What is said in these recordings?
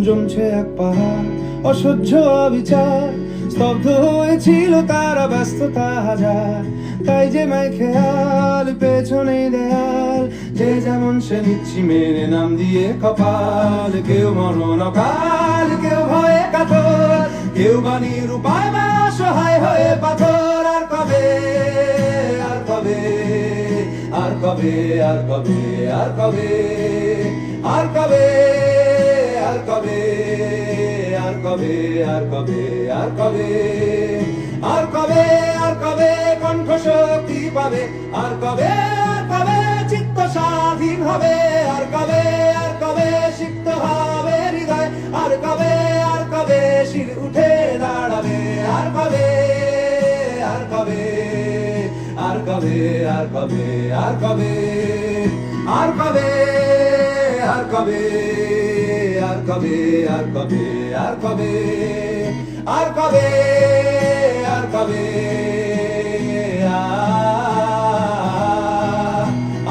জমছে এক পাহাড় অসহ্য অবিচার, স্তব্ধ হয়েছিল তারা ব্যস্ততা হাজার। তাই যে মাই খেয়াল পেছনে দেয়াল, যে যেমন সে নিচ্ছি মেনে নাম দিয়ে কপাল। কেউ মরণ অকাল, কেউ ভয়ে কাতর, কেউ বাণীর উপায় বা অসহায় হয়ে পাথর। আর কবে, আর কবে, আর কবে, আর কবে, আর কবে, আর কবে, আর কবে, আর কবে, আর কবে, আর কবে, আর কবে, আর কবে কণ্ঠ শক্তি পাবে? আর কবে, আর কবে চিত্ত স্বাধীন হবে? আর কবে, আর কবে সিক্ত হবে হৃদয়? আর কবে, আর কবে শির উঠে দাঁড়াবে? আর কবে, আর কবে, আর কবে, আর কবে, আর কবে, আর কবে, আর কবে, আর কবে, আর কবে, আর কবে, আর কবে, আর কবে,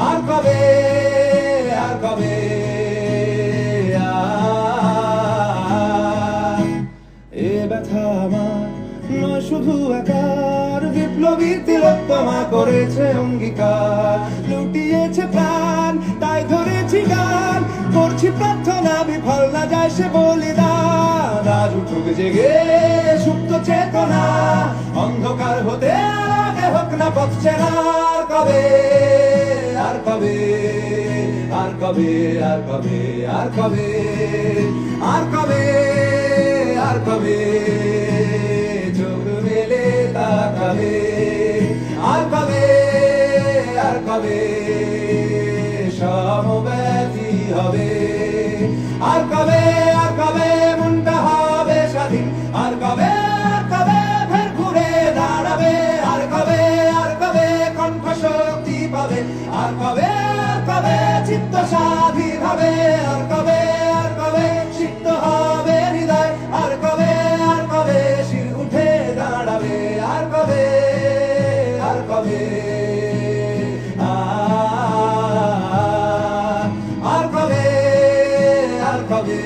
আর কবে, আর কবে, এ ব্যথা আমার নয় শুধু একার, বিপ্লবী তিলোত্তমা করেছে অঙ্গীকার। লুটিয়েছে প্রাণ তাই ধরেছি গান, করছি প্রার্থনা বিফল না যায় সে বলিদান। আজ উঠুক জেগে সুপ্ত চেতনা, অন্ধকার হতে আগে হোক না পথ চেনা। আর কবে, আর কবে, আর কবে, আর কবে, আর কবে, আর কবে, আর কবে চোখ মেলে তাকাবে? আর কবে, আর কবে সমব্যথী হবে? আর কবে, আর কবে মনটা হবে স্বাধীন? আর কবে, আর কবে ফের ঘুরে দাঁড়াবে? আর কবে, আর কবে কণ্ঠ শক্তি পাবে? আর কবে, আর কবে চিত্ত স্বাধীন হবে? আর কবে, আর কবে সিক্ত হবে হৃদয়? আর কবে, আর কবে শির উঠে দাঁড়াবে? আর কবে, আর কবে, আর কবে, আর কবে,